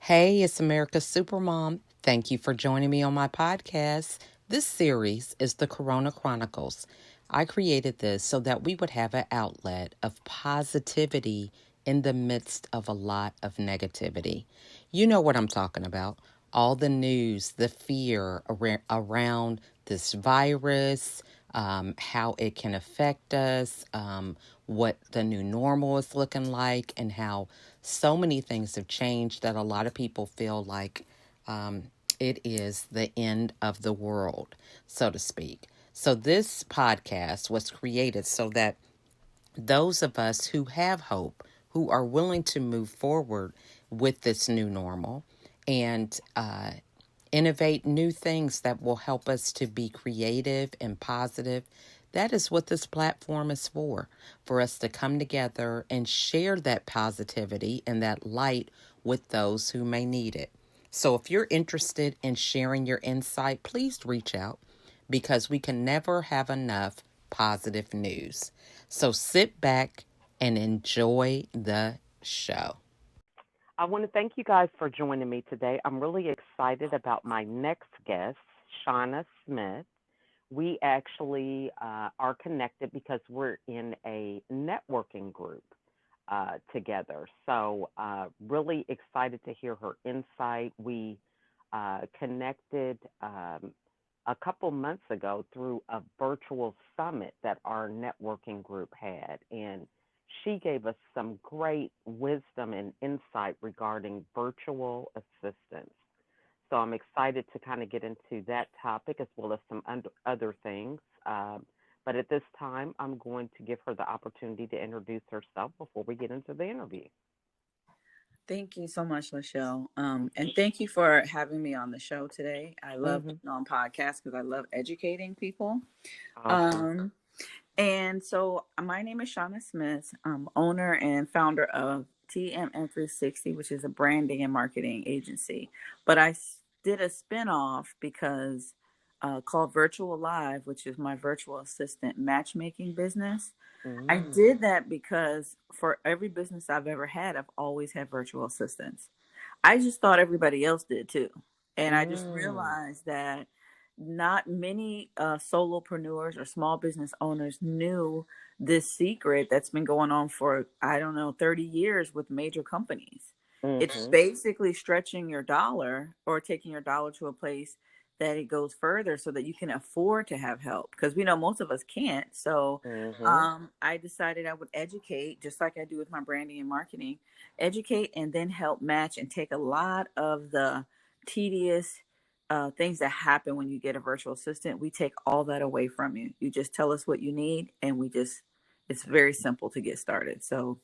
Hey, it's America's Supermom. Thank you for joining me on my podcast. This series is the Corona Chronicles. I created this so that we would have an outlet of positivity in the midst of a lot of negativity. You know what I'm talking about. All the news, the fear around this virus, how it can affect us, what the new normal is looking like, and how so many things have changed that a lot of people feel like um, it is the end of the world, so to speak. So, this podcast was created so that those of us who have hope, who are willing to move forward with this new normal and innovate new things that will help us to be creative and positive. That is what this platform is for us to come together and share that positivity and that light with those who may need it. So if you're interested in sharing your insight, please reach out because we can never have enough positive news. So sit back and enjoy the show. I want to thank you guys for joining me today. I'm really excited about my next guest, Shauna Smith. We actually are connected because we're in a networking group together. So, really excited to hear her insight. We connected a couple months ago through a virtual summit that our networking group had. And she gave us some great wisdom and insight regarding virtual assistants. So I'm excited to kind of get into that topic as well as some other things. But at this time, I'm going to give her the opportunity to introduce herself before we get into the interview. Thank you so much, Lachelle. And thank you for having me on the show today. I love Hmm. being on podcasts because I love educating people. Awesome. Um, and so my name is Shauna Smith. I'm owner and founder of TMN360, which is a branding and marketing agency. But did a spinoff because called Virtual Live, which is my virtual assistant matchmaking business. I Mm. did that because for every business I've ever had, I've always had virtual assistants. I just thought everybody else did too. And I just Mm. realized that not many solopreneurs or small business owners knew this secret that's been going on for, I don't know, 30 years with major companies. It's Mhm. basically stretching your dollar or taking your dollar to a place that it goes further so that you can afford to have help because we know most of us can't. So Mhm. I decided I would educate, just like I do with my branding and marketing, educate and then help match and take a lot of the tedious things that happen when you get a virtual assistant. We take all that away from you. You just tell us what you need, and it's very simple to get started. So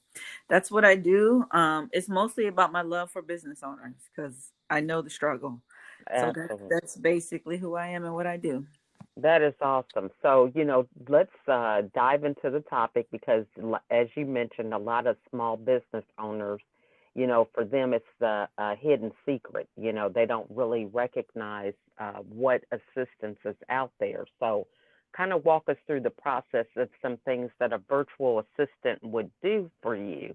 that's what I do. It's mostly about my love for business owners because I know the struggle. So Absolutely. that's basically who I am and what I do. That is awesome. So, let's dive into the topic because, as you mentioned, a lot of small business owners, for them it's the hidden secret. They don't really recognize what assistance is out there. So, kind of walk us through the process of some things that a virtual assistant would do for you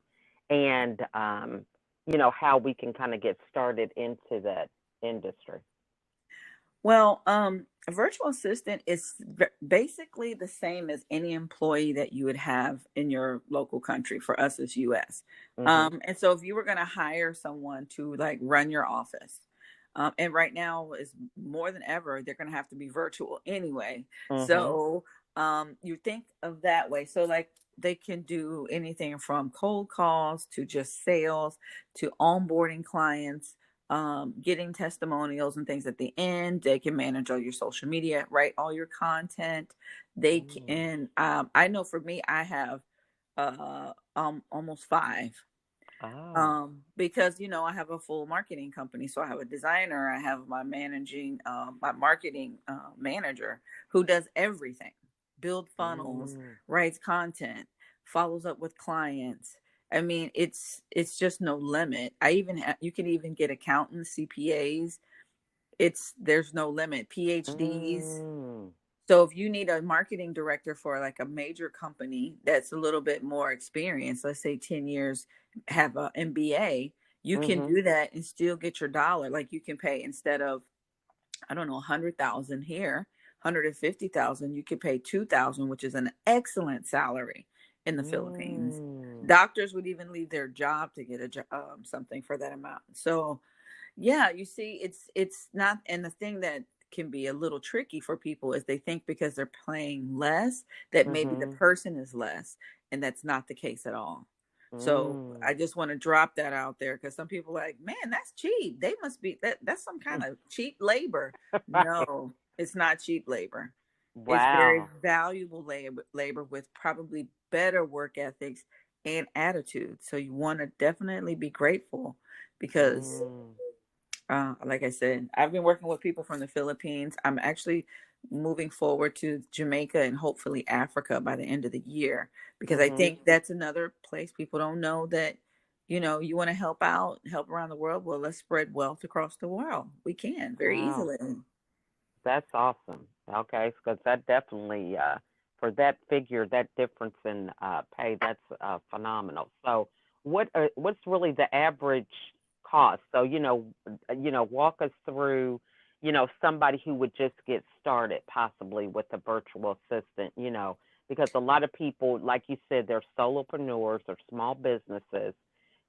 and, how we can kind of get started into that industry. Well, a virtual assistant is basically the same as any employee that you would have in your local country. For us, it's U.S. Mhm. And so, if you were going to hire someone to like run your office, and right now is more than ever, they're going to have to be virtual anyway. Mhm. So, you think of that way. So, like they can do anything from cold calls to just sales to onboarding clients, getting testimonials and things at the end. They can manage all your social media, write all your content. They Mm. can. I know for me, I have almost five. Ah. Because I have a full marketing company, so I have a designer, I have my marketing manager who does everything, build funnels, Mm. writes content, follows up with clients. I mean, it's just no limit. You can even get accountants, CPAs. There's no limit. PhDs. Mm. So if you need a marketing director for like a major company that's a little bit more experienced, let's say 10 years, have a MBA, You can Mhm. do that and still get your dollar. Like you can pay instead of, I don't know, 100,000 here, 150,000, you could pay 2,000, which is an excellent salary in the Philippines. Mm. Doctors would even leave their job to get a something for that amount. So yeah, you see, it's not, and the thing that can be a little tricky for people is they think because they're playing less that maybe the Mhm. person is less, and that's not the case at all. So Mm. I just want to drop that out there because some people are like, man, that's cheap. They must be that's some kind of cheap labor. Right. No, it's not cheap labor. It's very Wow. valuable labor with probably better work ethics and attitude. So you want to definitely be grateful because Mm. like I said, I've been working with people from the Philippines. I'm actually moving forward to Jamaica and hopefully Africa by the end of the year because I Mhm. think that's another place people don't know that, you want to help out, help around the world. Well, let's spread wealth across the world. We can very Wow. easily. That's awesome. Okay, because that definitely, for that figure, that difference in pay, that's phenomenal. So, what's really the average cost? So, walk us through, somebody who would just get started, possibly with a virtual assistant. Because a lot of people, like you said, they're solopreneurs or small businesses.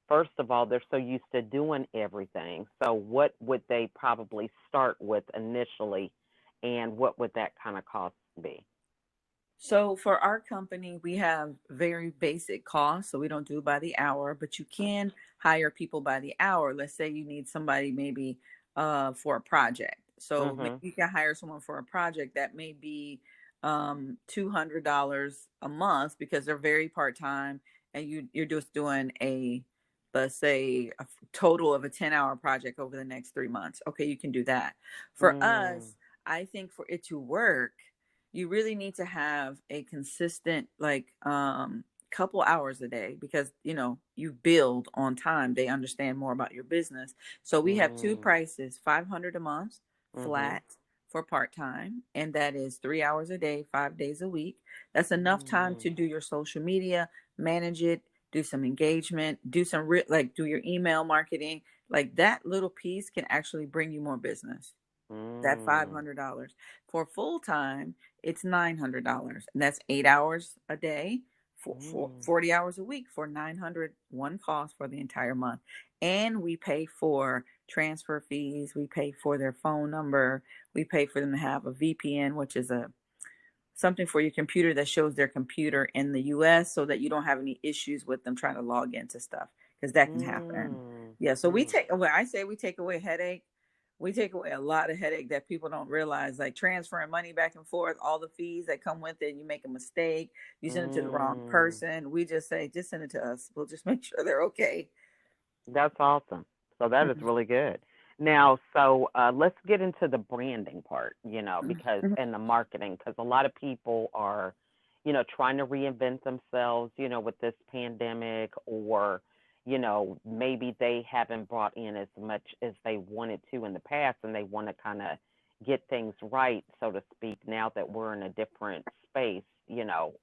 First of all, they're so used to doing everything. So, what would they probably start with initially, and what would that kind of cost be? So for our company, we have very basic costs. So we don't do by the hour, but you can hire people by the hour. Let's say you need somebody maybe for a project. So maybe Mhm. you can hire someone for a project that may be $200 a month because they're very part time, and you're just doing a, let's say, a total of a 10-hour project over the next 3 months. Okay, you can do that. For Mm. us, I think for it to work, you really need to have a consistent couple hours a day because you build on time. They understand more about your business. So we have two Mm. prices: 500 a month Mhm. flat for part-time, and that is 3 hours a day, 5 days a week. That's enough time Mm. to do your social media, manage it, do some engagement, do some like do your email marketing. Like that little piece can actually bring you more business. That Mm. $500 for full time, it's $900, and that's 8 hours a day for Mm. 40 hours a week for 900, one cost for the entire month. And we pay for transfer fees, we pay for their phone number, we pay for them to have a VPN, which is a something for your computer that shows their computer in the US so that you don't have any issues with them trying to log into stuff, because that can happen. Mm. Yeah, so we Mm. take, when I say we take away headache, we take away a lot of headache that people don't realize, like transferring money back and forth, all the fees that come with it. You make a mistake, you send it to the wrong Mm. person. We just say, just send it to us. We'll just make sure they're okay. That's awesome. So that is Mhm. really good. Now, so let's get into the branding part, because Mhm. and the marketing, because a lot of people are, trying to reinvent themselves, with this pandemic, or, maybe they haven't brought in as much as they wanted to in the past, and they want to kind of get things right, so to speak, now that we're in a different space,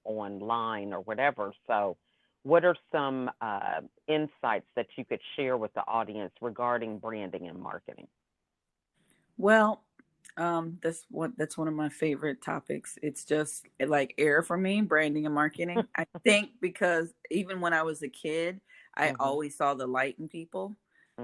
online or whatever. So, what are some insights that you could share with the audience regarding branding and marketing? Well, that's one of my favorite topics. It's just like air for me, branding and marketing. I think because even when I was a kid, I Mhm. always saw the light in people,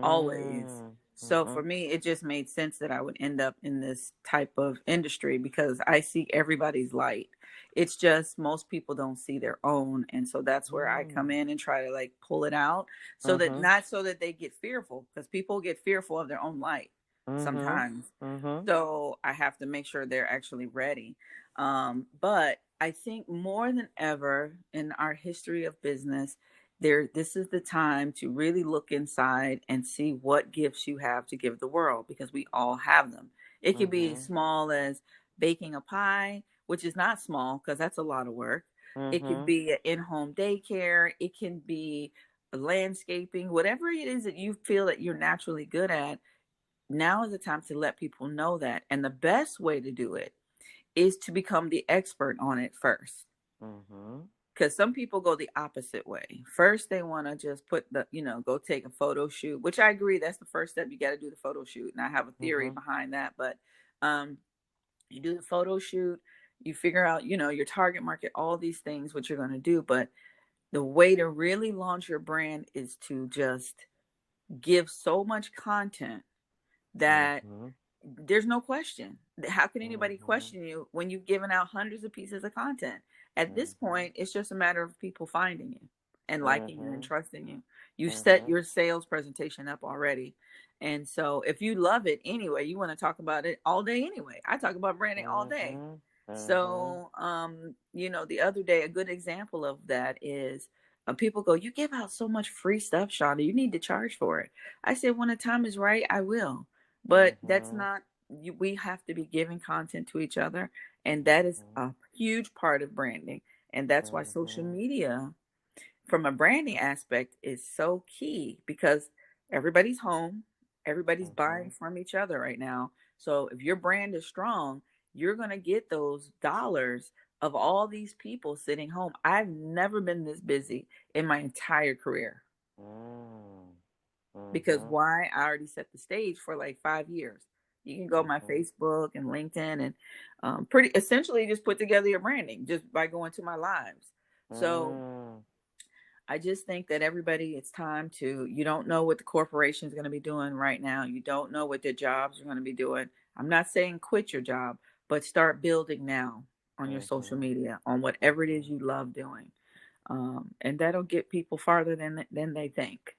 always. Mm. So for Mhm. me, it just made sense that I would end up in this type of industry because I see everybody's light. It's just most people don't see their own, and so that's where I come Mm. in and try to like pull it out so that Mhm. not so that they get fearful, because people get fearful of their own light Mhm. sometimes. Mhm. So I have to make sure they're actually ready. But I think more than ever in our history of business, this is the time to really look inside and see what gifts you have to give the world, because we all have them. It could be Mhm. small as baking a pie, which is not small because that's a lot of work. It could Mhm. be an in-home daycare. It can be landscaping, whatever it is that you feel that you're naturally good at. Now is the time to let people know that. And the best way to do it is to become the expert on it first. Mhm. Because some people go the opposite way. First, they want to just put go take a photo shoot, which I agree. That's the first step. You got to do the photo shoot. And I have a theory Mhm. behind that. But you do the photo shoot, you figure out, your target market, all these things, what you're going to do. But the way to really launch your brand is to just give so much content that Mhm. there's no question. How can anybody Mhm. question you when you've given out hundreds of pieces of content? At this Mhm. point, it's just a matter of people finding you and liking you and Mhm. trusting you. You've set Mhm. your sales presentation up already. And so if you love it anyway, you want to talk about it all day anyway. I talk about branding all day. Mhm. Mhm. So, the other day, a good example of that is people go, "You give out so much free stuff, Shauna. You need to charge for it." I said, "When the time is right, I will." But that's Mhm. not, we have to be giving content to each other. And that is Mhm. a huge part of branding. And that's why social Mhm. media, from a branding aspect, is so key because everybody's home, everybody's buying Mhm. from each other right now. So if your brand is strong, you're going to get those dollars of all these people sitting home. I've never been this busy in my entire career Mhm. because Mhm. why? I already set the stage for like 5 years. You can go on my Mhm. Facebook and LinkedIn and pretty essentially just put together your branding just by going to my lives. So Mhm. I just think that everybody, it's time to, you don't know what the corporation is going to be doing right now. You don't know what their jobs are going to be doing. I'm not saying quit your job, but start building now on your social Mhm. media, on whatever it is Mhm. you love doing. And that'll get people farther than they think.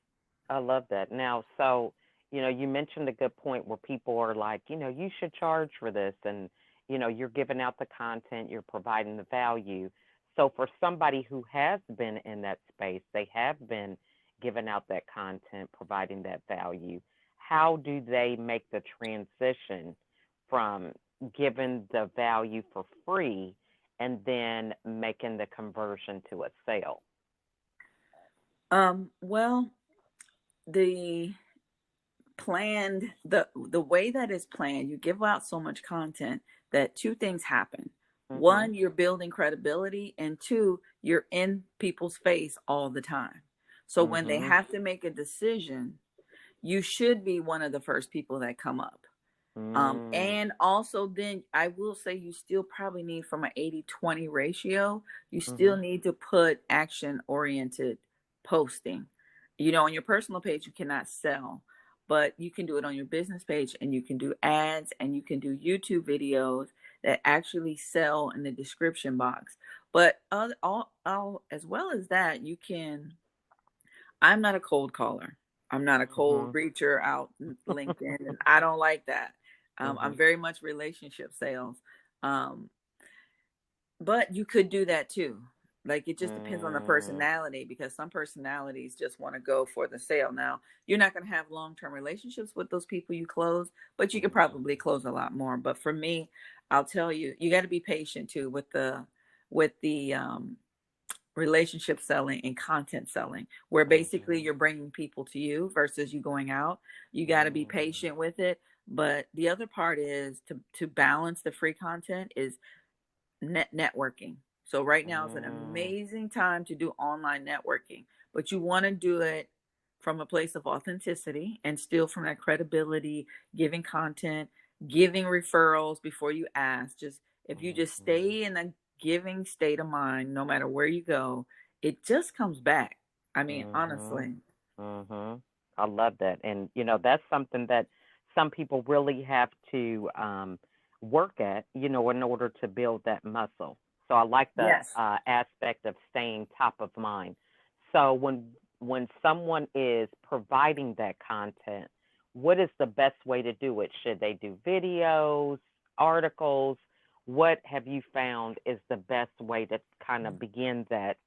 I love that. Now, so, you mentioned a good point where people are like, you should charge for this. And, you're giving out the content, you're providing the value. So, for somebody who has been in that space, they have been giving out that content, providing that value. How do they make the transition from giving the value for free and then making the conversion to a sale? Well, the the way that is planned, you give out so much content that two things happen. Mhm. One, you're building credibility, and two, you're in people's face all the time. So when they Mhm. have to make a decision, you should be one of the first people that come up. Mm. And also, then I will say you still probably need, from an 80-20 ratio, you still Mhm. need to put action oriented posting. On your personal page, you cannot sell, but you can do it on your business page, and you can do ads, and you can do YouTube videos that actually sell in the description box. But as well as that, you can, I'm not a cold caller. I'm not a cold Mhm. reacher out LinkedIn, and I don't like that. I'm Mhm. very much relationship sales. Um, but you could do that too. Like, it just depends on the Mm. personality, because some personalities just want to go for the sale. Now, you're not going to have long-term relationships with those people you close, but you could Mhm. probably close a lot more. But for me, I'll tell you, you got to be patient too with the relationship selling and content selling, where basically Mhm. you're bringing people to you versus you going out. You got to be Mm. patient with it. But the other part is to balance the free content is networking. So right now is an Mm. amazing time to do online networking, but you want to do it from a place of authenticity and still from that credibility, giving content, giving referrals before you ask. Just, if you just Mhm. stay in a giving state of mind, no matter where you go, it just comes back. I mean, Mhm. honestly. Mhm. I love that, and that's something that some people really have to work at, in order to build that muscle. So I like the Yes. aspect of staying top of mind. So when someone is providing that content, what is the best way to do it? Should they do videos, articles? What have you found is the best way to kind of begin that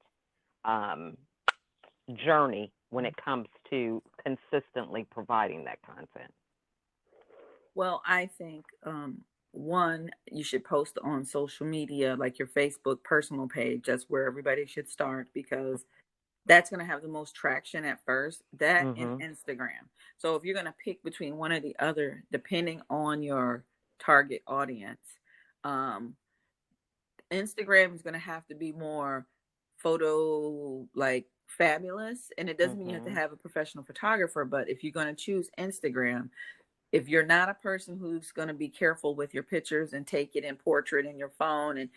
um, journey when it comes to consistently providing that content? Well, I think one, you should post on social media, like your Facebook personal page. That's where everybody should start, because that's going to have the most traction at first. That and Mhm. Instagram. So if you're going to pick between one or the other, depending on your target audience, um, Instagram is going to have to be more photo like fabulous, and it doesn't mean you have to Mhm. have a professional photographer, but if you're going to choose Instagram, if you're not a person who's going to be careful with your pictures and take it in portrait in your phone and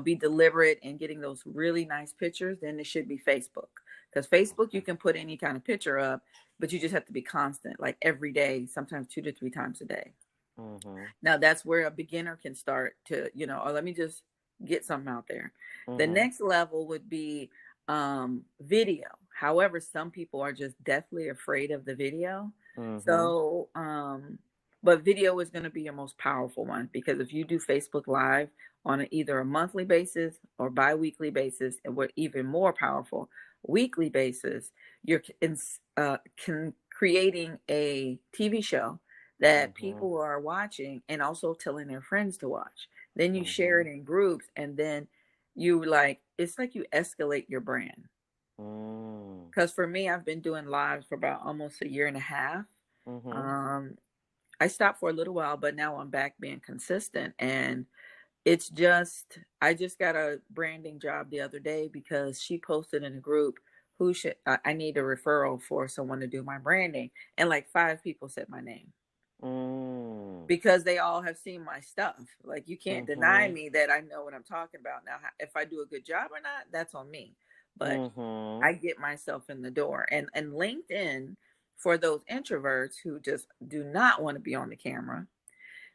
be deliberate in getting those really nice pictures, then it should be Facebook. Because Facebook, you Okay. can put any kind of picture up, but you just have to be constant, like every day, sometimes 2 to 3 times a day. Mhm. Now that's where a beginner can start to, oh, let me just get something out there. The Mhm. next level would be video. However, some people are just deathly afraid of the video. Mhm. So, but video is going to be your most powerful one, because if you do Facebook Live on either a monthly basis or bi-weekly basis, and what even more powerful, weekly basis, you're creating a TV show that Mhm. people are watching and also telling their friends to watch. Then you share it Mhm. in groups, and then you like, it's like you escalate your brand. Mm. Because for me, I've been doing lives for about almost a year and a half. Mhm. Um, I stopped for a little while, but now I'm back being consistent. And it's just, I just got a branding job the other day because she posted in a group, who should I need a referral for someone to do my branding. And like 5 people said my name, Mm. because they all have seen my stuff. Like, you can't deny Mhm. me that I know what I'm talking about. Now, if I do a good job or not, that's on me. But I Mhm. get myself in the door. And LinkedIn, for those introverts who just do not want to be on the camera,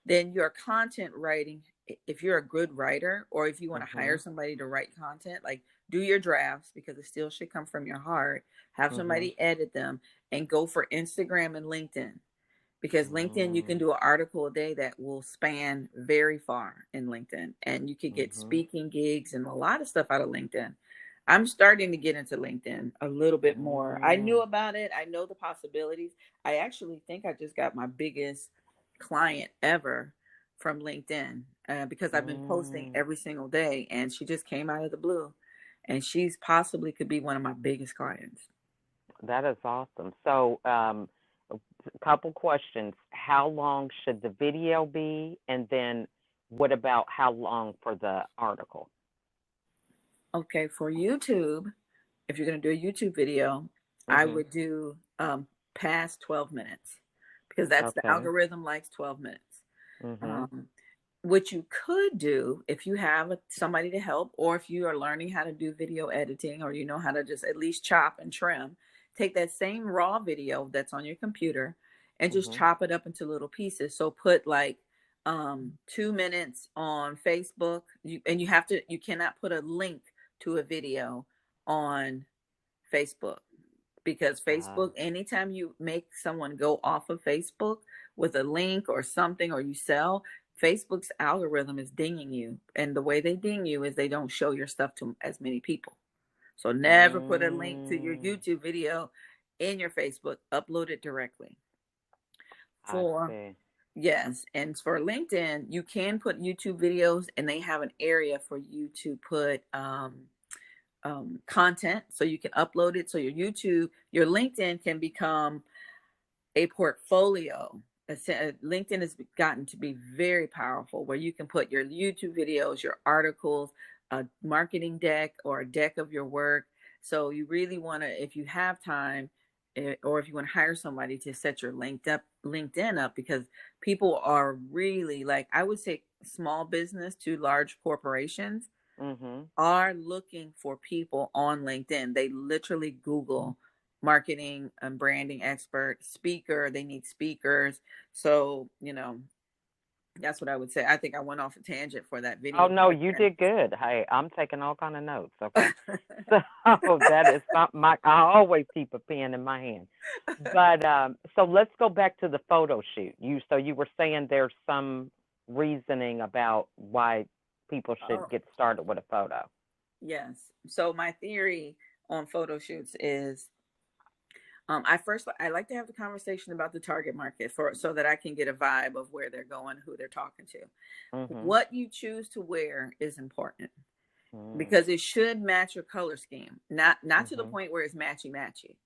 then your content writing, if you're a good writer, or if you want to hire Mhm. somebody to write content, like, do your drafts, because it still should come from your heart. Have Mhm. somebody edit them, and go for Instagram and LinkedIn, because LinkedIn, you can Mm. do an article a day that will span very far in LinkedIn, and you could get Mhm. speaking gigs and a lot of stuff out of LinkedIn. I'm starting to get into LinkedIn a little bit more. I knew Mm. about it. I know the possibilities. I actually think I just got my biggest client ever from LinkedIn, because I've been posting Mm. every single day, and she just came out of the blue, and she's possibly could be one of my biggest clients. That is awesome. So, a couple questions. How long should the video be? And then what about how long for the article? Okay, for YouTube, if you're going to do a YouTube video, I Mhm. would do past 12 minutes, because that's the Okay. algorithm likes 12 minutes. Mhm. Um, what you could do, if you have somebody to help, or if you are learning how to do video editing, or you know how to just at least chop and trim, take that same raw video that's on your computer and just Mhm. chop it up into little pieces. So put like 2 minutes on Facebook, and you cannot put a link to a video on Facebook, because Uh, Facebook, anytime you make someone go off of Facebook with a link or something, or you sell, Facebook's algorithm is dinging you. And the way they ding you is they don't show your stuff to as many people. So never put a link to your mm, YouTube video in your Facebook, upload it directly. I For see. Yes, and for LinkedIn, you can put YouTube videos, and they have an area for you to put content, so you can upload it. So your LinkedIn can become a portfolio. LinkedIn has gotten to be very powerful, where you can put your YouTube videos, your articles, a marketing deck, or a deck of your work. So you really want to, if you have time, or if you want to hire somebody to set your LinkedIn up, because people are really, like, I would say, small business to large corporations Mhm. are looking for people on LinkedIn. They literally Google marketing and branding expert, speaker. They need speakers. So, that's what I would say. I think I went off a tangent for that Oh video no, you question. did good. Hey, I'm taking all kind of notes. Okay. So that is something I always keep a pen in my hand. But so let's go back to the photo shoot. You were saying there's some reasoning about why people should Oh, get started with a photo. yes. So my theory on photo shoots is, I like to have the conversation about the target market, for so that I can get a vibe of where they're going, who they're talking to. Mhm. What you choose to wear is important, Mm. because it should match your color scheme. Not to the Mhm. point where it's matchy matchy,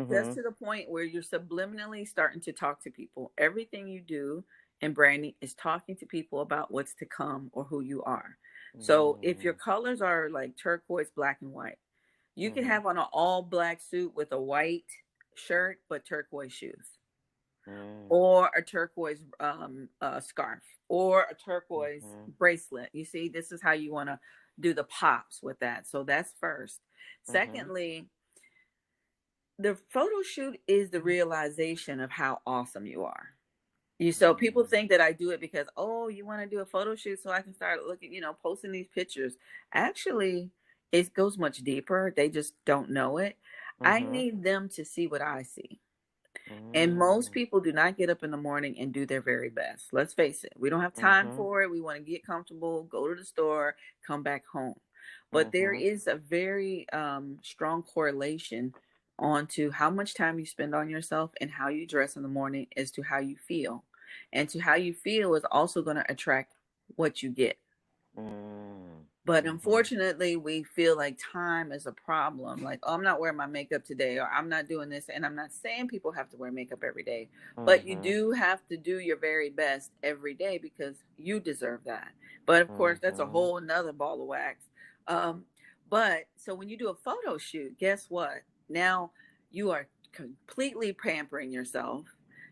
just Mhm. to the point where you're subliminally starting to talk to people. Everything you do in branding is talking to people about what's to come, or who you are. So if your Mm. colors are like turquoise, black and white, You can Mhm. have on an all black suit with a white shirt, but turquoise shoes, Mm. or a turquoise scarf, or a turquoise Mhm. bracelet. You see, this is how you want to do the pops with that. So that's first. Mhm. Secondly, the photo shoot is the realization of how awesome you are. So people Mm. think that I do it because, oh, you want to do a photo shoot so I can start looking, posting these pictures. Actually, it goes much deeper. They just don't know it. I Mhm. need them to see what I see. And most Mm. people do not get up in the morning and do their very best. Let's face it. We don't have time Mhm. for it. We want to get comfortable, go to the store, come back home. But there Mhm. is a very strong correlation onto how much time you spend on yourself and how you dress in the morning as to how you feel. And to how you feel is also going to attract what you get. Mm. But Mhm. unfortunately, we feel like time is a problem. Like, oh, I'm not wearing my makeup today, or I'm not doing this. And I'm not saying people have to wear makeup every day, but you Mhm. do have to do your very best every day because you deserve that. But of course, that's a Mhm. whole another ball of wax. Um, but so when you do a photo shoot, guess what? Now you are completely pampering yourself.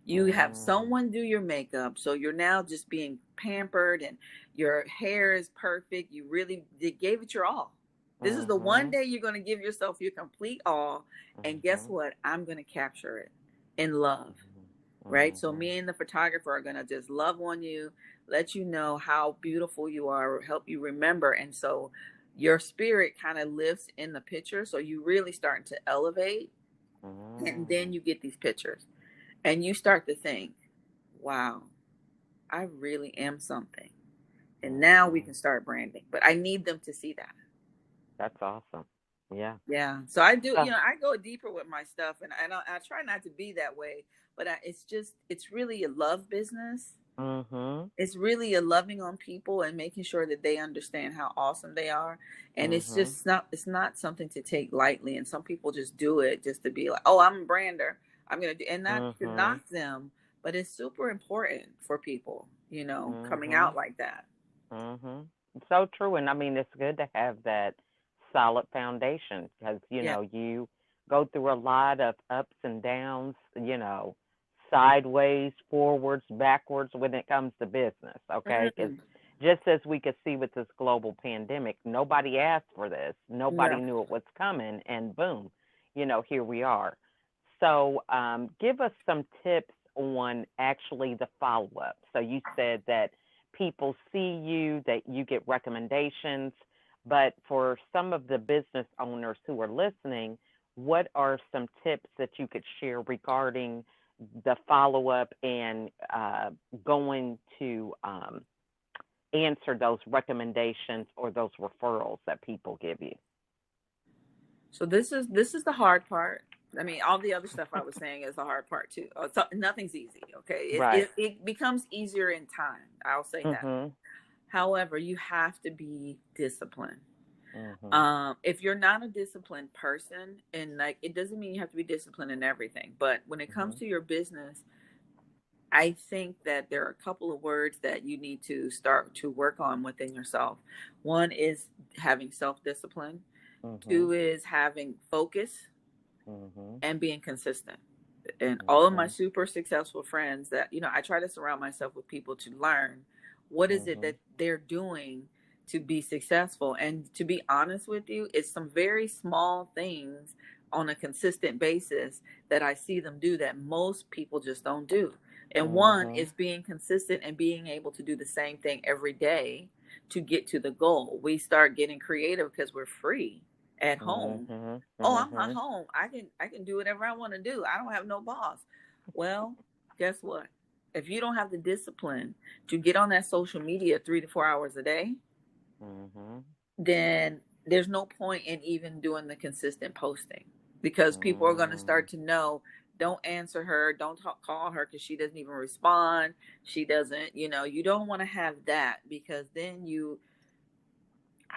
You have Mm. someone do your makeup. So you're now just being pampered, and your hair is perfect. You really gave it your all. This is the one Mhm. day you're going to give yourself your complete all. And guess Mhm. what? I'm going to capture it in love, Mhm. right? So Mhm. me and the photographer are going to just love on you, let you know how beautiful you are, help you remember. And so your spirit kind of lifts in the picture. So you really start to elevate. And then Mm. you get these pictures and you start to think, wow, I really am something. And now we Mhm. can start branding. But I need them to see that. That's awesome. Yeah. Yeah. So I do, So. I go deeper with my stuff, and I try not to be that way, but it's really a love business. Mhm. It's really a loving on people and making sure that they understand how awesome they are. And Mhm. it's not something to take lightly. And some people just do it just to be like, oh, I'm a brander. I'm going to do, and not to Mhm. knock them, but it's super important for people, coming out Mhm. like that. Mhm. So true, and I mean it's good to have that solid foundation because Yeah. you go through a lot of ups and downs, sideways, forwards, backwards when it comes to business. Okay, because Mm, just as we could see with this global pandemic, nobody asked for this, nobody no. knew it was coming, and boom, here we are. So, give us some tips on actually the follow up. So you said that people see you, that you get recommendations. But for some of the business owners who are listening, what are some tips that you could share regarding the follow up and going to answer those recommendations or those referrals that people give you? So this is the hard part. I mean, all the other stuff I was saying is the hard part too. So nothing's easy. Okay, Right. it becomes easier in time. I'll say that. Mhm. However, you have to be disciplined. Mhm. If you're not a disciplined person, and like it doesn't mean you have to be disciplined in everything, but when it comes Mhm. to your business, I think that there are a couple of words that you need to start to work on within yourself. One is having self discipline. Two Mhm. is having focus Mhm. and being consistent. And all of my Mhm. super successful friends that, I try to surround myself with people to learn what is it Mhm. that they're doing to be successful. And to be honest with you, it's some very small things on a consistent basis that I see them do that most people just don't do. And one Mhm. is being consistent and being able to do the same thing every day to get to the goal. We start getting creative because we're free at home. Mhm. Oh, I'm at Mhm. home. I can do whatever I want to do. I don't have no boss. Well, guess what? If you don't have the discipline to get on that social media 3 to 4 hours a day, Mhm. then there's no point in even doing the consistent posting because people are going to Mm. start to know, don't answer her, don't call her because she doesn't even respond. She doesn't, you don't want to have that because then you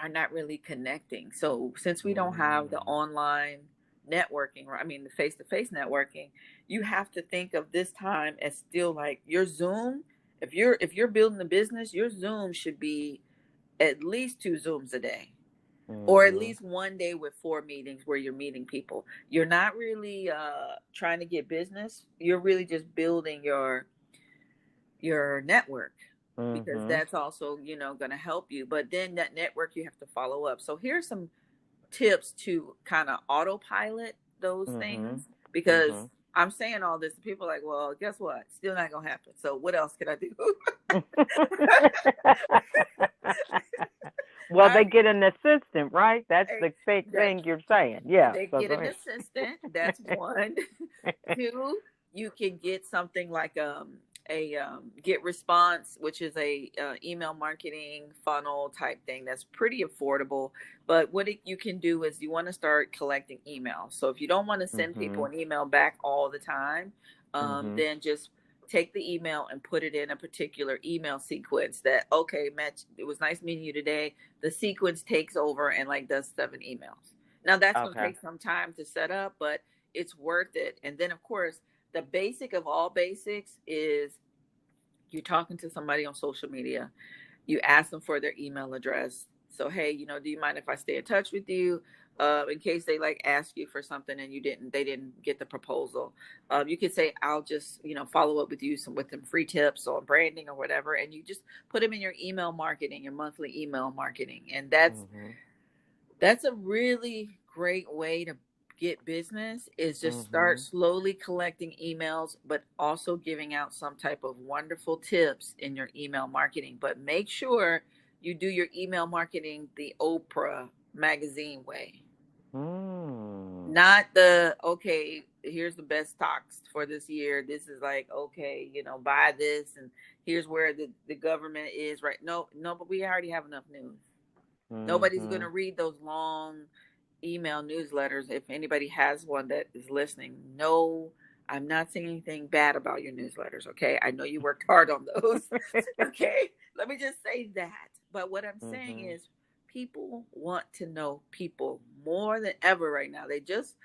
are not really connecting. So since we don't have the Mm. online networking, I mean the face-to-face networking, you have to think of this time as still like your Zoom. If you're building a business, your Zoom should be at least 2 Zooms a day. or at Mhm. least one day with 4 meetings where you're meeting people. You're not really trying to get business. You're really just building your network, because Mhm. that's also, going to help you. But then that network, you have to follow up. So here's some tips to kind of autopilot those Mhm. things, because Mhm. I'm saying all this, and people are like, well, guess what? Still not gonna happen. So what else can I do? Well, I they get an assistant, right? That's the big that thing you're saying. Yeah. they So get go an ahead. assistant. That's one. Two, you can get something like a get response, which is a email marketing funnel type thing that's pretty affordable. But you can do is you want to start collecting emails. So if you don't want to send people Mhm. an email back all the time, Mhm. then just take the email and put it in a particular email sequence. That, okay, Matt, it was nice meeting you today. The sequence takes over and like does 7 emails. Now that's going to Okay. take some time to set up, but it's worth it. And then, of course, the basic of all basics is you're talking to somebody on social media. You ask them for their email address. So, hey, do you mind if I stay in touch with you? In case they like ask you for something and they didn't get the proposal. You could say, I'll just, follow up with you with some free tips on branding or whatever. And you just put them in your email marketing, your monthly email marketing. And Mhm. that's a really great way to get business, is just start Mhm. slowly collecting emails, but also giving out some type of wonderful tips in your email marketing. But make sure you do your email marketing the Oprah magazine way, Mm. not the, okay, here's the best stocks for this year. This is like, okay, buy this, and here's where the government is right. No, no, but we already have enough news. Nobody's going to Mhm. read those long email newsletters. If anybody has one that is listening, no, I'm not saying anything bad about your newsletters. Okay. I know you worked hard on those. Okay. Let me just say that. But what I'm saying Mhm. is, people want to know people more than ever right now. They're just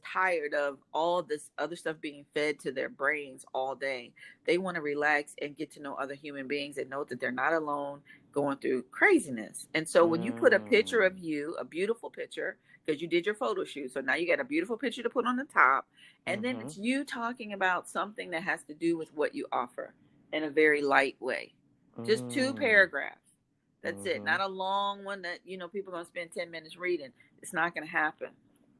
tired of all this other stuff being fed to their brains all day. They want to relax and get to know other human beings and know that they're not alone going through craziness. And so when you put a picture Mm. of you, a beautiful picture, because you did your photo shoot, so now you got a beautiful picture to put on the top, and then Mhm. it's you talking about something that has to do with what you offer in a very light way. Just two Mm. paragraphs. That's it. Not Mhm. a long one that people are going to spend 10 minutes reading. It's not going to happen.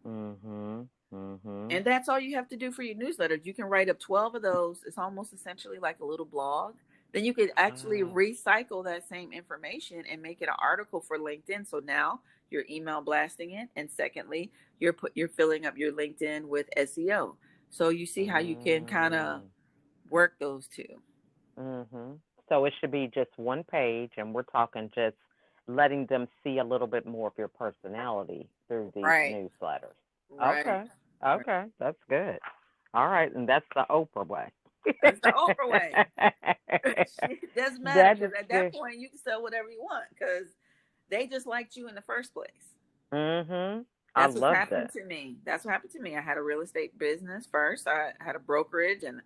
Mhm. Mhm. And that's all you have to do for your newsletter. You can write up 12 of those. It's almost essentially like a little blog. Then you could actually Ah. recycle that same information and make it an article for LinkedIn. So now you're email blasting it, and secondly, you're filling up your LinkedIn with SEO. So you see how you can kind of Mm. work those two. Mhm. So it should be just one page, and we're talking just letting them see a little bit more of your personality through these Right. newsletters. Right. Okay. Right. Okay. That's good. All right, and that's the Oprah way. That's the Oprah way. It doesn't matter, That because is at that good. point you can sell whatever you want, because they just liked you in the first place. Mhm. I That's what's love happened that. to me. That's what happened to me. I had a real estate business first. I had a brokerage, and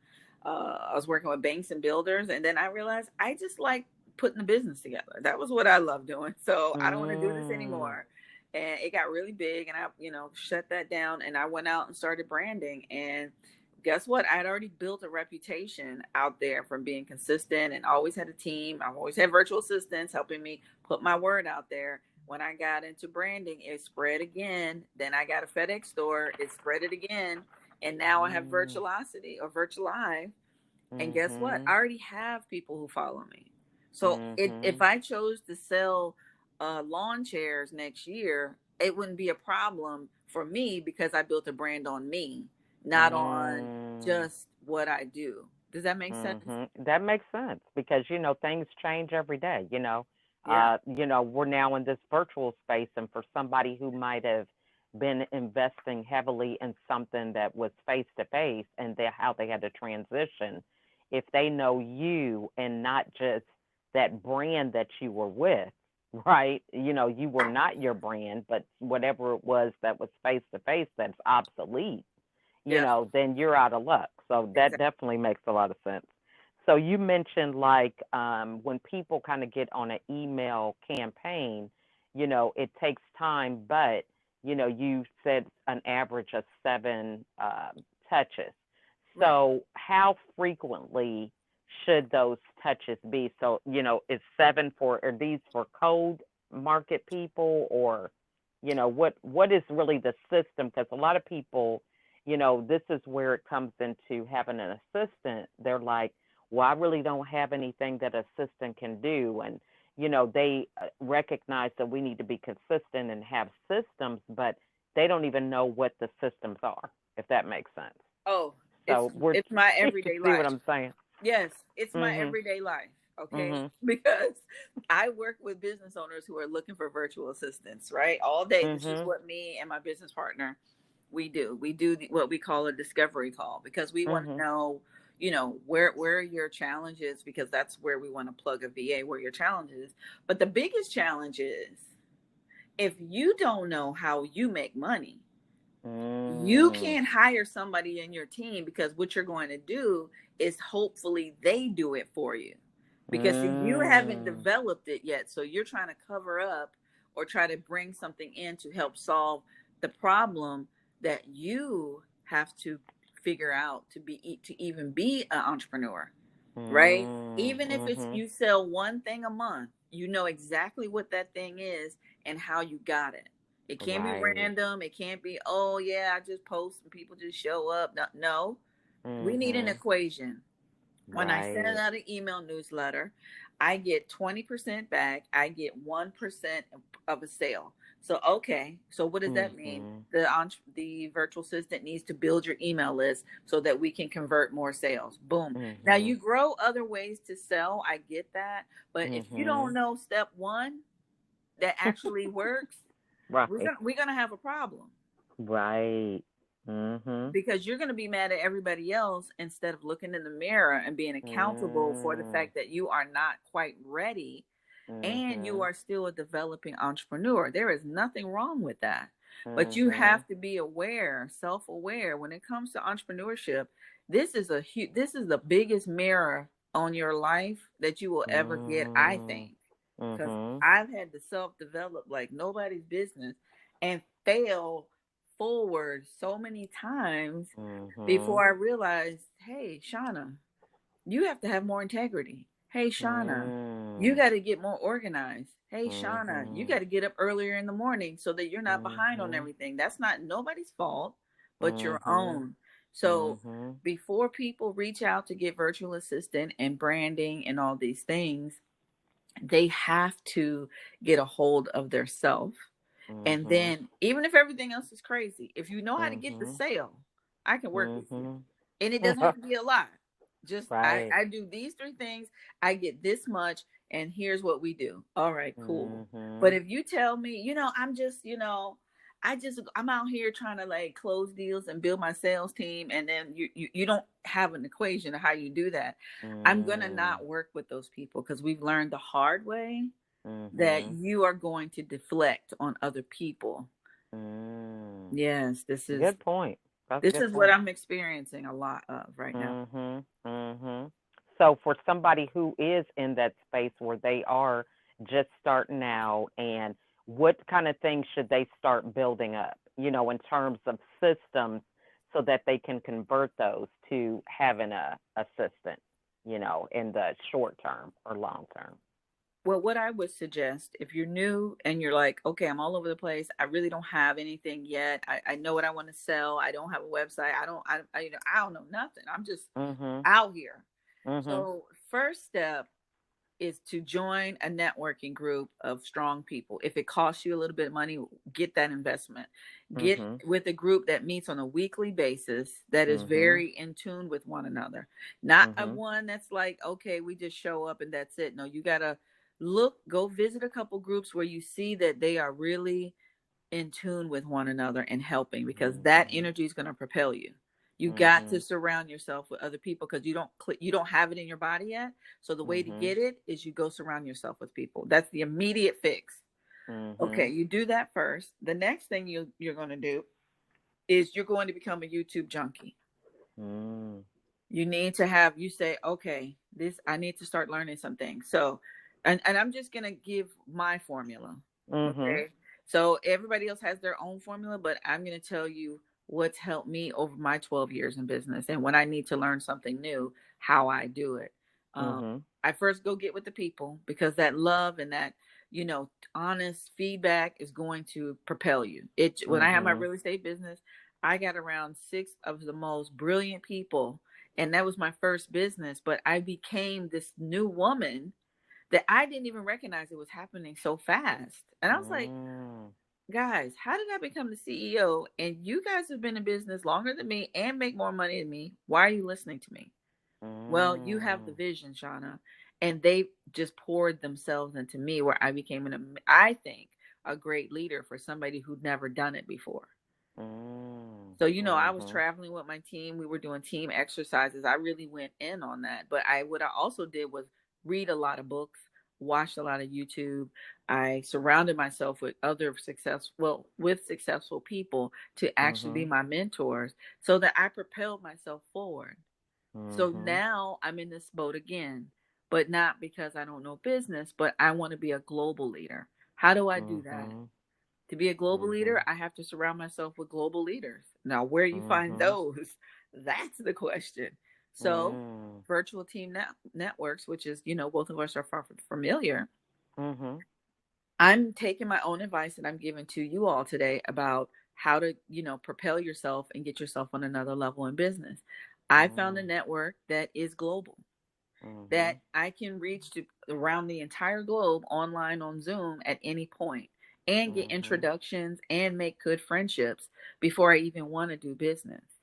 I was working with banks and builders. And then I realized I just like putting the business together. That was what I love doing. So I don't want to do this Mm. anymore. And it got really big, and I, shut that down. And I went out and started branding. And guess what? I had already built a reputation out there from being consistent, and always had a team. I've always had virtual assistants helping me put my word out there. When I got into branding, it spread again. Then I got a FedEx store, it spread it again. And now I have Mm. Virtualocity or Virtualive. And guess what? I Mhm. already have people who follow me. So if Mhm. I chose to sell lawn chairs next year, it wouldn't be a problem for me, because I built a brand on me, not on Mm. just what I do. Does that make sense? That makes sense because things change every day. Yeah. We're now in this virtual space, and for somebody who might have been investing heavily in something that was face to face, and how they had to transition, if they know you and not just that brand that you were with, right? You were not your brand, but whatever it was that was face to face that's obsolete, Yes. then you're out of luck. So that Exactly. definitely makes a lot of sense. So you mentioned like when people kind of get on an email campaign, it takes time, but, you said an average of 7 touches. Right. So, how frequently should those touches be? So, is 7 are these for cold market people, or, what is really the system? Because a lot of people, this is where it comes into having an assistant. They're like, well, I really don't have anything that assistant can do. And, they recognize that we need to be consistent and have systems, but they don't even know what the systems are, if that makes sense. Oh, So we're, it's my you everyday see what life. I'm saying? Yes, it's my Mhm. everyday life. Okay. Mhm. Because I work with business owners who are looking for virtual assistants, right? All day. This is Mhm. what me and my business partner we do. We do what we call a discovery call because we want to Mhm. know, where your challenges, because that's where we want to plug a VA, where your challenges. But the biggest challenge is if you don't know how you make money, you Mm. can't hire somebody in your team, because what you're going to do is hopefully they do it for you, because see, you haven't Mm. developed it yet, so you're trying to cover up or try to bring something in to help solve the problem that you have to figure out to even be an entrepreneur, right? Mm. Even if it's Mhm. you sell one thing a month, you know exactly what that thing is and how you got it. It can't be Right. random. It can't be, oh yeah, I just post and people just show up. No, no. We need an Mhm. equation. When I send Right. out an email newsletter, I get 20% back. I get 1% of a sale. So, okay. So what does that mean? Mhm. The virtual assistant needs to build your email list so that we can convert more sales. Boom. Now Mhm. you grow other ways to sell. I get that. But if you don't Mhm. know step one that actually works, Right. we're gonna have a problem, Right. Mhm. because you're going to be mad at everybody else instead of looking in the mirror and being accountable for the Mm. fact that you are not quite ready and you Mhm. are still a developing entrepreneur. There is nothing wrong with that. But you Mhm. have to be aware, self-aware when it comes to entrepreneurship. This is the biggest mirror on your life that you will ever get, I Mm. think. Cuz Mhm. I've had to self-develop like nobody's business and fail forward so many times Mhm. before I realized, hey, Shauna, you have to have more integrity. Hey, Shauna, you Mm. got to get more organized. Hey, Shauna, you got Mhm. to get up earlier in the morning so that you're not behind on Mhm. everything. That's not nobody's fault but your Mhm. own. So Mhm. before people reach out to get virtual assistant and branding and all these things, they have to get a hold of their self. And Mhm. then, even if everything else is crazy, if you know how to get the Mhm. sale, I can work with you. Mhm. And it doesn't have to be a lot. Just, Right. I do these three things, I get this much, and here's what we do. All right, cool. But Mhm. if you tell me, I'm just, I'm out here trying to like close deals and build my sales team, and then you don't have an equation of how you do that, I'm gonna Mm. not work with those people, because we've learned the hard way that Mhm. you are going to deflect on other people. Mm. Yes, this is Good point. That's a this good is what point. I'm experiencing a lot of right now. Mhm. Mhm. So for somebody who is in that space where they are just starting out, and what kind of things should they start building up, in terms of systems, so that they can convert those to having a assistant, in the short term or long term. Well, what I would suggest, if you're new and you're like, okay, I'm all over the place, I really don't have anything yet. I know what I want to sell. I don't have a website. I don't know nothing. I'm just Mhm. out here. Mhm. So first step is to join a networking group of strong people. If it costs you a little bit of money, get that investment. Get Mhm. with a group that meets on a weekly basis, that is Mhm. very in tune with one another. Not a Mhm. one that's like, okay, we just show up and that's it. No, you got to go visit a couple groups where you see that they are really in tune with one another and helping, because that Mhm. energy is going to propel you. You got to Mhm. surround yourself with other people, because you don't have it in your body yet. So the way to Mhm. get it is you go surround yourself with people. That's the immediate fix. Okay, Mhm. you do that first. The next thing you're going to do is you're going to become a YouTube junkie. Mm. You need to have you say, okay, this I need to start learning something. So, and I'm just going to give my formula. Mhm. Okay. So everybody else has their own formula, but I'm going to tell you what's helped me over my 12 years in business. And when I need to learn something new, how I do it. Um, Mhm. I first go get with the people, because that love and that, honest feedback is going to propel you. When I had my Mhm. real estate business, I got around six of the most brilliant people. And that was my first business, but I became this new woman that I didn't even recognize it was happening so fast. And I was like, Mm. guys, how did I become the CEO? And you guys have been in business longer than me and make more money than me. Why are you listening to me? Well, you have the Mm. vision, Shauna. And they just poured themselves into me, where I became I think, a great leader for somebody who'd never done it before. Mm. So, I was Mhm. traveling with my team. We were doing team exercises. I really went in on that. But what I also did was read a lot of books, watched a lot of YouTube. I surrounded myself with with successful people to actually be Mhm. my mentors, so that I propelled myself forward. So Mhm. now I'm in this boat again, but not because I don't know business, but I want to be a global leader. How do I do that? Mhm. To be a global leader, Mhm. I have to surround myself with global leaders. Now, where you find Mhm. those, that's the question. So, Mm. virtual team networks, which is, both of us are familiar. Mhm. I'm taking my own advice that I'm giving to you all today about how to, propel yourself and get yourself on another level in business. I found a Mm. network that is global, that Mhm. I can reach to around the entire globe online on Zoom at any point, and get Mhm. introductions and make good friendships before I even want to do business.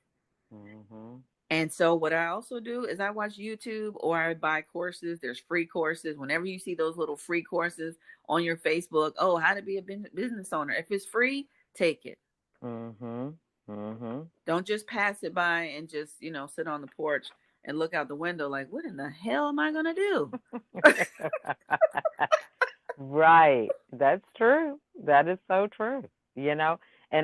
Mhm. And so what I also do is I watch YouTube, or I buy courses. There's free courses. Whenever you see those little free courses on your Facebook, oh, how to be a business owner. If it's free, take it. Mhm. Mhm. Don't just pass it by and just, sit on the porch and look out the window like, what in the hell am I going to do? Right. That's true. That is so true. And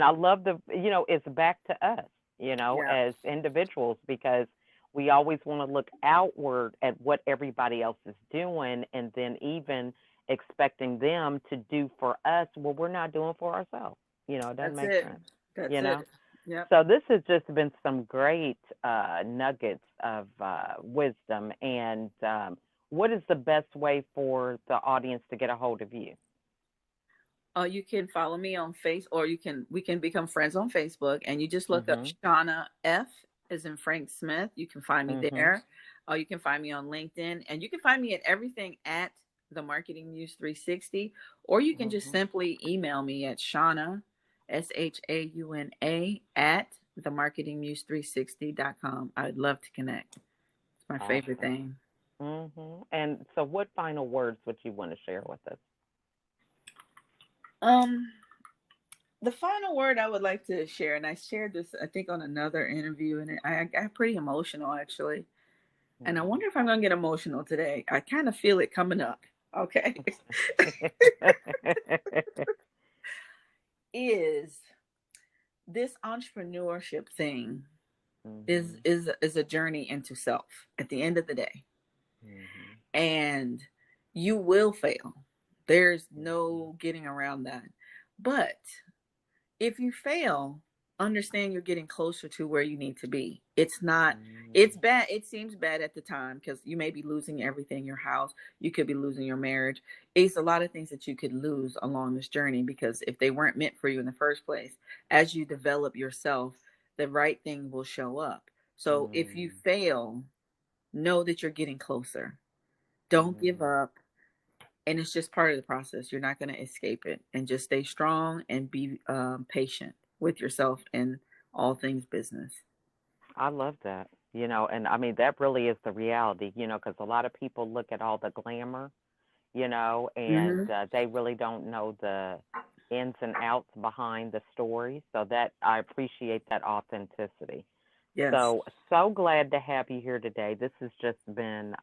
I love it's back to us, Yeah, as individuals, because we always want to look outward at what everybody else is doing, and then even expecting them to do for us what we're not doing for ourselves. It doesn't that's make it. sense, you That's know? it. Yep. So this has just been some great nuggets of wisdom. And what is the best way for the audience to get a hold of you? You can follow me on Face, or we can become friends on Facebook, and you just look up Mhm. Shauna F as in Frank Smith. You can find me Mhm. there. You can find me on LinkedIn, and you can find me at everything at the Marketing Muse 360, or you can just Mhm. simply email me at Shauna, SHAUNA, at the Marketing Muse 360.com. I'd love to connect. It's my favorite Awesome. thing. Mhm. And so, what final words would you want to share with us? Um, the final word I would like to share, and I shared this, I think, on another interview, and I got pretty emotional, actually. And I Mhm. wonder if I'm going to get emotional today. I kind of feel it coming up. Okay. Is this entrepreneurship thing Mhm. is a journey into self at the end of the day. Mhm. And you will fail. There's Mhm. no getting around that. But if you fail, understand you're getting closer to where you need to be. It's not, it's Mhm. bad. It seems bad at the time because you may be losing everything, your house, you could be losing your marriage. It's a lot of things that you could lose along this journey, because if they weren't meant for you in the first place, as you develop yourself, the right thing will show up. So if you Mhm. fail, know that you're getting closer. Don't give Mhm. up, and it's just part of the process. You're not going to escape it, and just stay strong and be patient with yourself in all things business. I love that. And I mean, that really is the reality, because a lot of people look at all the glamour, and Mm-hmm. they really don't know the ins and outs behind the story. So that I appreciate that authenticity. Yes. So glad to have you here today. This has just been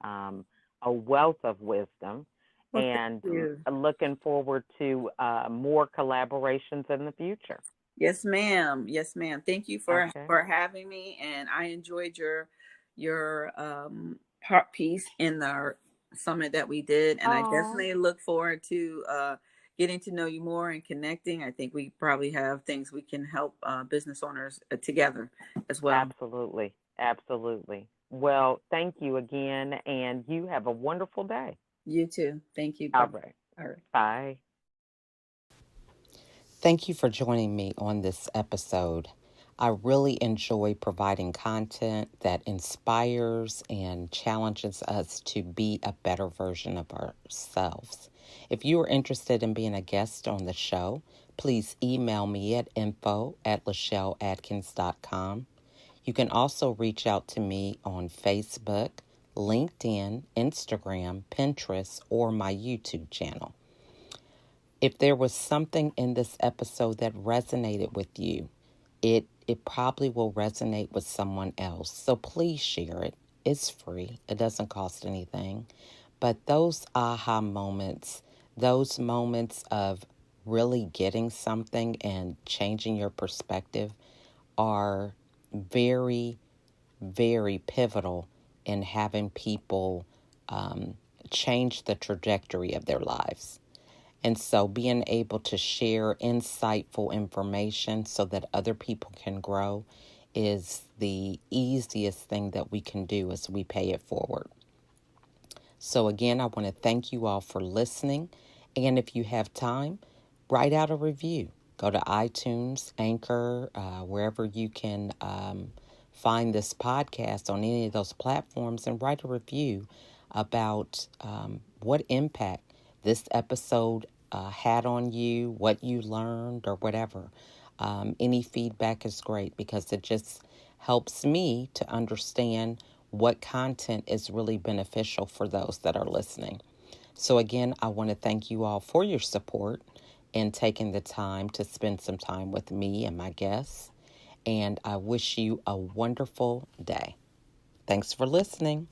a wealth of wisdom, Well, thank and you. looking forward to more collaborations in the future. Yes, ma'am. Yes, ma'am. Thank you Okay. for having me, and I enjoyed your part piece in the summit that we did, and I Oh, definitely look forward to getting to know you more and connecting. I think we probably have things we can help business owners together as well. Absolutely. Absolutely. Well, thank you again, and you have a wonderful day. You too. Thank you. Bye. All right. All right. Bye. Thank you for joining me on this episode. I really enjoy providing content that inspires and challenges us to be a better version of ourselves. If you are interested in being a guest on the show, please email me at info@LachelleAtkins.com. You can also reach out to me on Facebook, LinkedIn, Instagram, Pinterest, or my YouTube channel. If there was something in this episode that resonated with you, it probably will resonate with someone else. So please share it. It's free. It doesn't cost anything. But those aha moments, those moments of really getting something and changing your perspective are very, very pivotal in having people change the trajectory of their lives. And so being able to share insightful information so that other people can grow is the easiest thing that we can do as we pay it forward. So again, I want to thank you all for listening. And if you have time, write out a review. Go to iTunes, Anchor, wherever you can find this podcast on any of those platforms, and write a review about what impact this episode had on you, what you learned, or whatever. Any feedback is great because it just helps me to understand what content is really beneficial for those that are listening. So again, I want to thank you all for your support and taking the time to spend some time with me and my guests. And I wish you a wonderful day. Thanks for listening.